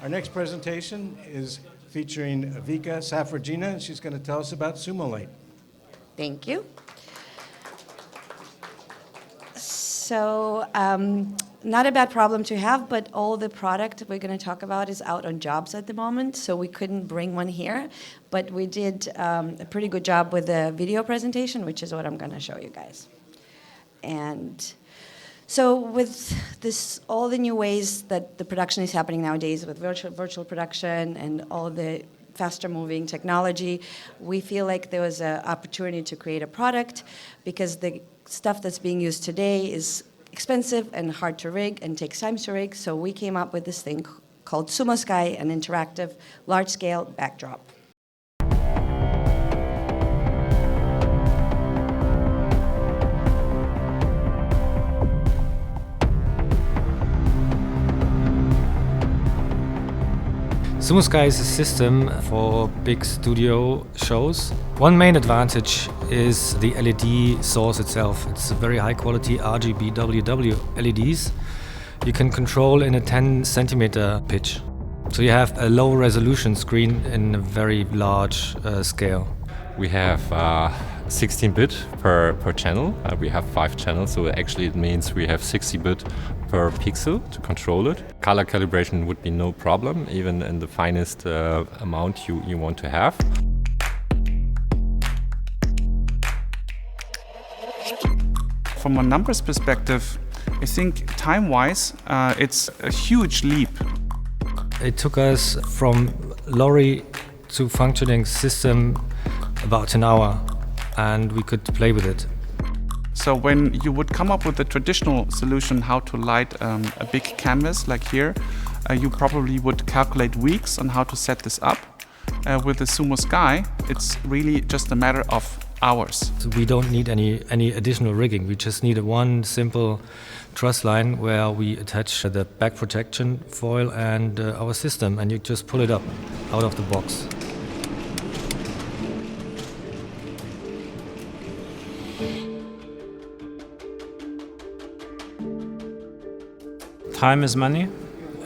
Our next presentation is featuring Vika Safragina. She's going to tell us about SUMOLIGHT. Thank you. So, not a bad problem to have, but all the product we're going to talk about is out on jobs at the moment, so we couldn't bring one here. But we did a pretty good job with the video presentation, which is what I'm going to show you guys. And so with this, all the new ways that the production is happening nowadays with virtual production and all the faster moving technology, we feel like there was an opportunity to create a product because the stuff that's being used today is expensive and hard to rig and takes time to rig. So we came up with this thing called SUMOSKY, an interactive large-scale backdrop. SUMOSKY is a system for big studio shows. One main advantage is the LED source itself. It's a very high quality RGB WW LEDs. You can control in a 10 centimeter pitch. So you have a low resolution screen in a very large scale. We have 16-bit per channel. We have 5 channels, so actually it means we have 60-bit per pixel to control it. Color calibration would be no problem, even in the finest amount you want to have. From a numbers perspective, I think time-wise, it's a huge leap. It took us from lorry to functioning system about an hour, and we could play with it. So when you would come up with a traditional solution how to light a big canvas like here, you probably would calculate weeks on how to set this up. With the SUMOSKY, it's really just a matter of hours. So we don't need any additional rigging. We just need one simple truss line where we attach the back protection foil and our system, and you just pull it up out of the box. Time is money,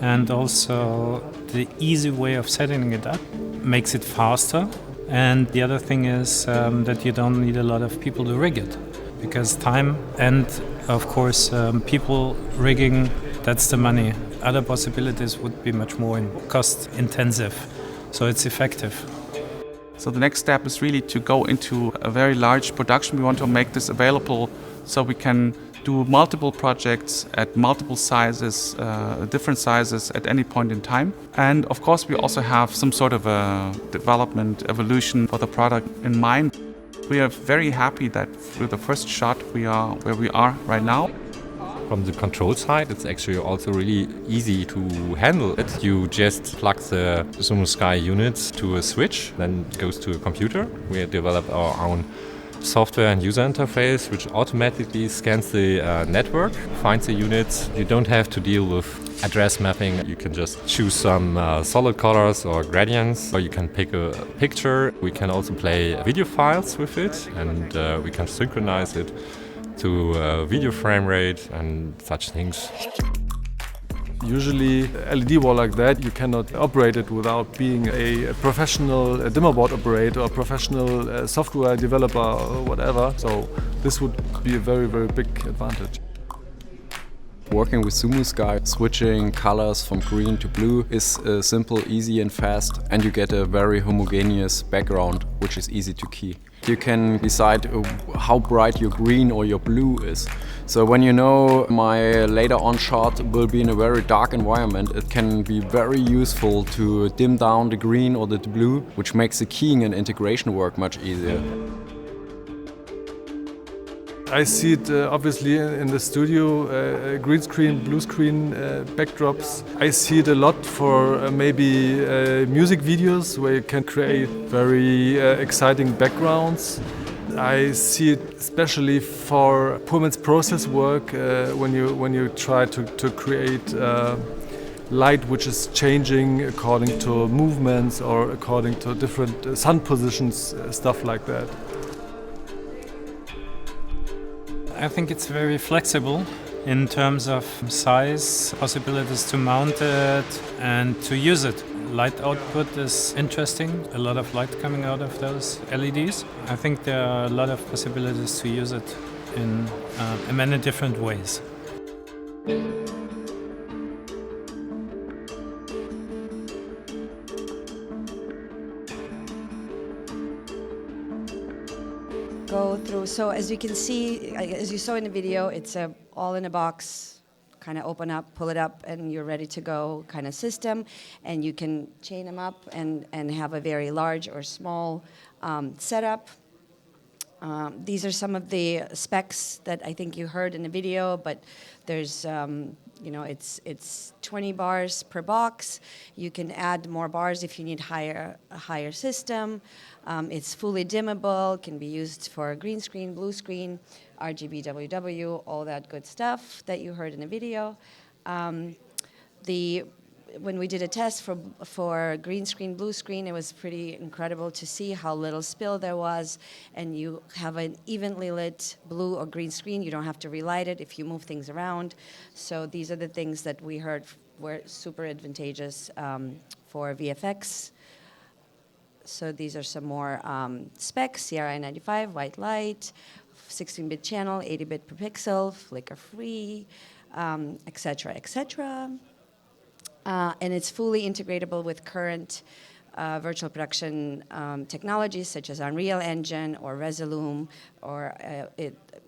and also the easy way of setting it up makes it faster. And the other thing is that you don't need a lot of people to rig it, because time and, of course, people rigging, that's the money. Other possibilities would be much more cost intensive, so it's effective. So the next step is really to go into a very large production. We want to make this available so we can do multiple projects at multiple sizes, different sizes at any point in time. And of course we also have some sort of a development evolution for the product in mind. We are very happy that with the first shot we are where we are right now. From the control side, it's actually also really easy to handle it. You just plug the SUMOSKY units to a switch, then it goes to a computer. We developed our own software and user interface, which automatically scans the network, finds the units. You don't have to deal with address mapping. You can just choose some solid colors or gradients, or you can pick a picture. We can also play video files with it, and we can synchronize it to video frame rate and such things. Usually LED wall like that, you cannot operate it without being a professional dimmer board operator or professional software developer or whatever. So this would be a very, very big advantage. Working with SUMOSKY, switching colors from green to blue is simple, easy and fast, and you get a very homogeneous background, which is easy to key. You can decide how bright your green or your blue is. So when you know my later on shot will be in a very dark environment, it can be very useful to dim down the green or the blue, which makes the keying and integration work much easier. I see it obviously in the studio, green screen, blue screen backdrops. I see it a lot for maybe music videos where you can create very exciting backgrounds. I see it especially for performance process work when you try to create light which is changing according to movements or according to different sun positions, stuff like that. I think it's very flexible. in terms of size, possibilities to mount it and to use it. Light output is interesting, a lot of light coming out of those LEDs. I think there are a lot of possibilities to use it in many different ways. Go through. So as you can see, as you saw in the video, it's a all in a box, kind of open up, pull it up, and you're ready to go kind of system. And you can chain them up and have a very large or small setup. These are some of the specs that I think you heard in the video, but there's, it's 20 bars per box. You can add more bars if you need a higher system. It's fully dimmable, can be used for green screen, blue screen, RGB, WW, all that good stuff that you heard in the video. When we did a test for green screen, blue screen, it was pretty incredible to see how little spill there was. And you have an evenly lit blue or green screen. You don't have to relight it if you move things around. So these are the things that we heard were super advantageous for VFX. So these are some more specs: CRI 95, white light, 16-bit channel, 80-bit per pixel, flicker-free, etc., etc. And it's fully integratable with current virtual production technologies such as Unreal Engine or Resolume or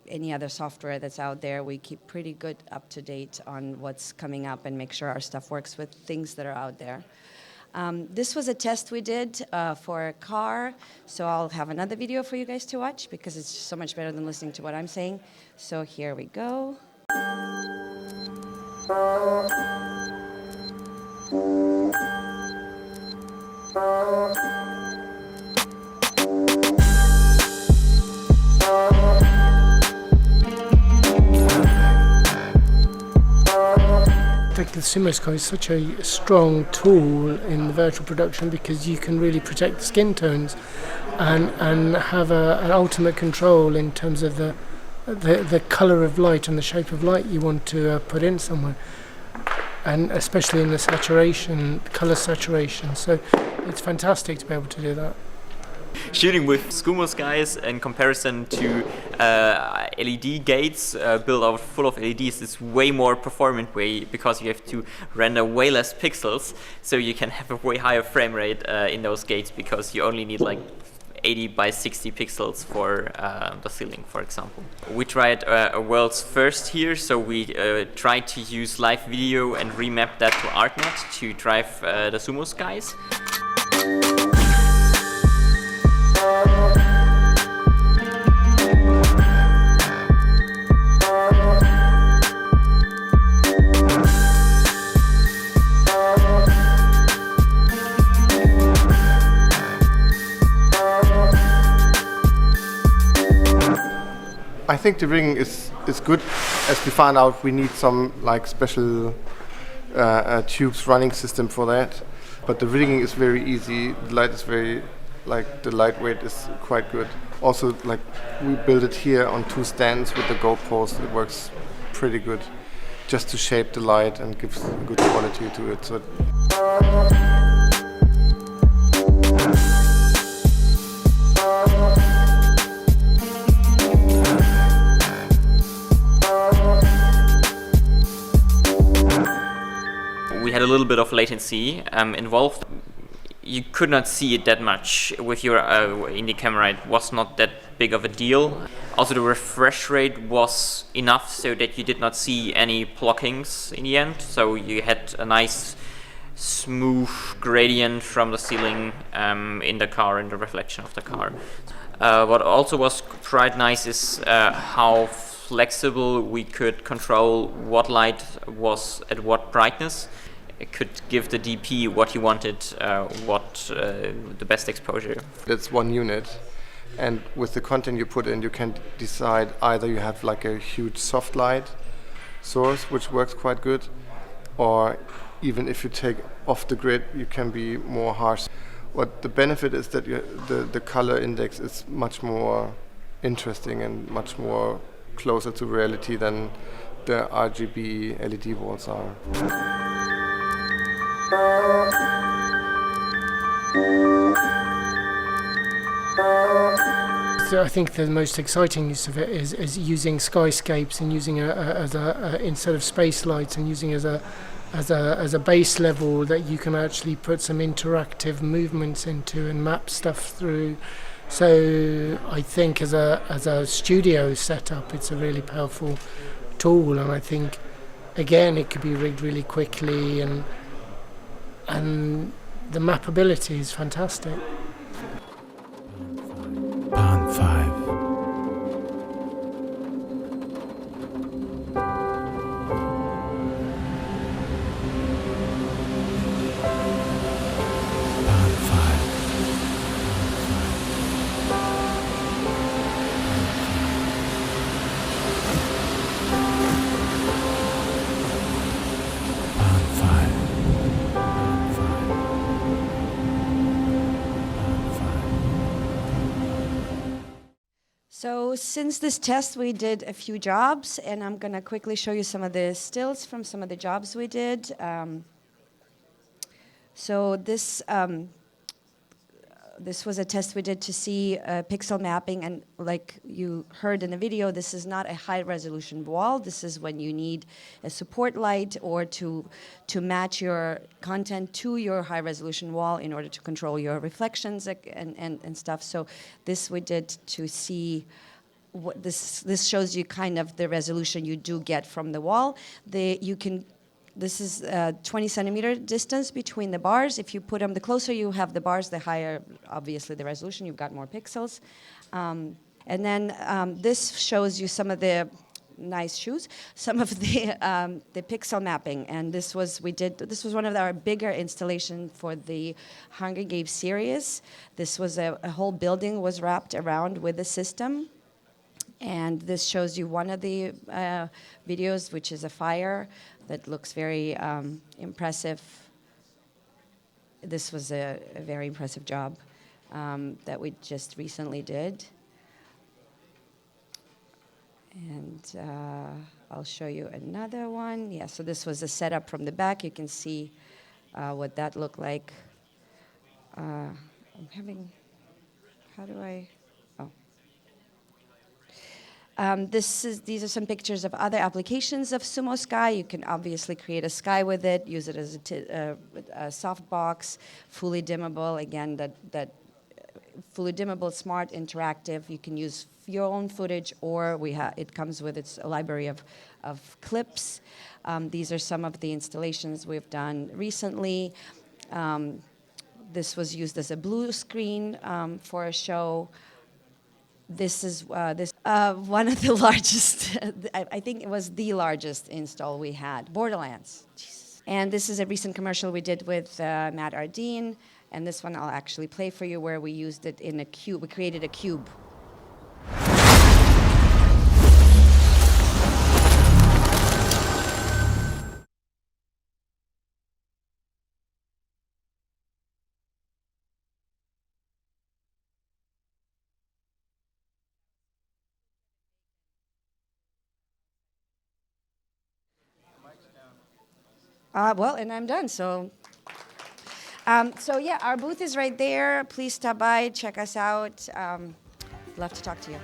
any other software that's out there. We keep pretty good up to date on what's coming up and make sure our stuff works with things that are out there. This was a test we did for a car, so I'll have another video for you guys to watch because it's so much better than listening to what I'm saying. So here we go. The SUMOSKY is such a strong tool in the virtual production because you can really protect the skin tones and have an ultimate control in terms of the colour of light and the shape of light you want to put in somewhere, and especially in the saturation, colour saturation. So it's fantastic to be able to do that. Shooting with SUMOSKYs in comparison to LED gates built out full of LEDs is way more performant way because you have to render way less pixels, so you can have a way higher frame rate in those gates because you only need like 80 by 60 pixels for the ceiling, for example. We tried a world's first here, so we tried to use live video and remap that to ArtNet to drive the SUMOSKYs. I think the rigging is good. As we found out, we need some like special tubes running system for that. But the rigging is very easy. The light is very, like the lightweight is quite good. Also, like we built it here on 2 stands with the GoPros. It works pretty good, just to shape the light and gives good quality to it. So. We had a little bit of latency involved. You could not see it that much with your indie camera. It was not that big of a deal. Also, the refresh rate was enough so that you did not see any blockings in the end. So you had a nice smooth gradient from the ceiling in the car, in the reflection of the car. What also was quite nice is how flexible we could control what light was at what brightness. It could give the DP what he wanted, the best exposure. That's one unit, and with the content you put in, you can decide either you have like a huge soft light source, which works quite good, or even if you take off the grid, you can be more harsh. What the benefit is that the color index is much more interesting and much more closer to reality than the RGB LED walls are. So I think the most exciting use of it is using skyscapes and using instead of space lights, and using as a base level that you can actually put some interactive movements into and map stuff through. So I think as a studio setup, it's a really powerful tool, and I think again it could be rigged really quickly, and the mappability is fantastic. Band 5. So since this test, we did a few jobs, and I'm going to quickly show you some of the stills from some of the jobs we did. So this was a test we did to see pixel mapping, and like you heard in the video, this is not a high-resolution wall. This is when you need a support light or to match your content to your high-resolution wall in order to control your reflections and stuff. So this we did to see what this shows you kind of the resolution you do get from the wall. This is 20 centimeter distance between the bars. If you put them, the closer you have the bars, the higher, obviously, the resolution. You've got more pixels. And then this shows you some of the nice shoes, some of the pixel mapping. And this was one of our bigger installation for the Hunger Games series. This was a whole building was wrapped around with the system. And this shows you one of the videos, which is a fire that looks very impressive. This was a very impressive job that we just recently did. And I'll show you another one. Yeah, so this was a setup from the back. You can see what that looked like. How do I? These are some pictures of other applications of SUMOSKY. You can obviously create a sky with it, use it as a soft box, fully dimmable. Again, that fully dimmable, smart, interactive. You can use your own footage, or it comes with its library of clips. These are some of the installations we've done recently. This was used as a blue screen for a show. This is one of the largest, I think it was the largest install we had, Borderlands. Jesus. And this is a recent commercial we did with Matt Ardeen, and this one I'll actually play for you, where we used it in a cube. We created a cube. Well, and I'm done. So yeah, our booth is right there. Please stop by, check us out. Love to talk to you.